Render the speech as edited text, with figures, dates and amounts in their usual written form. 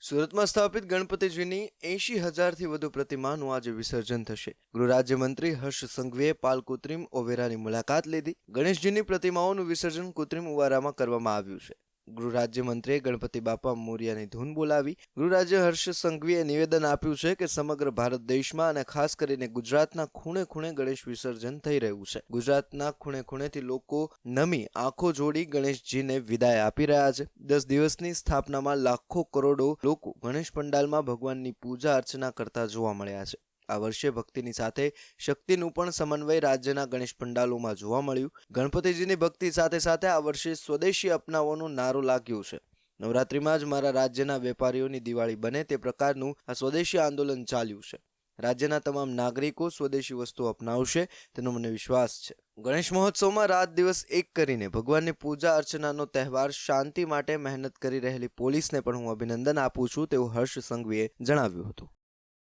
સુરતમાં સ્થાપિત ગણપતિજીની 80,000થી વધુ પ્રતિમાનું આજે વિસર્જન થશે। ગૃહ રાજ્યમંત્રી હર્ષ સંઘવીએ પાલ કૃત્રિમ ઓવેરાની મુલાકાત લીધી। ગણેશજીની પ્રતિમાઓનું વિસર્જન કૃત્રિમ ઓવારામાં કરવામાં આવ્યું છે। ગૃહ રાજ્યમંત્રીએ ગણપતિ બાપા મોરિયાની ધૂન બોલાવી। ગૃહ રાજ્ય હર્ષ સંઘવીએ નિવેદન આપ્યું છે કે સમગ્ર ભારત દેશમાં અને ખાસ કરીને ગુજરાતના ખૂણે ખૂણે ગણેશ વિસર્જન થઈ રહ્યું છે। ગુજરાતના ખૂણે ખૂણેથી લોકો નમી આંખો જોડી ગણેશજીને વિદાય આપી રહ્યા છે। 10 દિવસની સ્થાપનામાં લાખો કરોડો લોકો ગણેશ પંડાલમાં ભગવાનની પૂજા અર્ચના કરતા જોવા મળ્યા છે। આ વર્ષે ભક્તિની સાથે શક્તિનું પણ સમન્વય રાજ્યના ગણેશ પંડાલોમાં જોવા મળ્યું। ગણપતિજીની ભક્તિ સાથે સાથે આ વર્ષે સ્વદેશી અપનાવવાનો નારો લાગ્યો છે। નવરાત્રિમાં જ મારા રાજ્યના વેપારીઓની દિવાળી બને તે પ્રકારનું આ સ્વદેશી આંદોલન ચાલ્યું છે। રાજ્યના તમામ નાગરિકો સ્વદેશી વસ્તુઓ અપનાવશે તેનો મને વિશ્વાસ છે। ગણેશ મહોત્સવમાં રાત દિવસ એક કરીને ભગવાનની પૂજા અર્ચનાનો તહેવાર શાંતિ માટે મહેનત કરી રહેલી પોલીસને પણ હું અભિનંદન આપું છું તેવું હર્ષ સંઘવીએ જણાવ્યું હતું।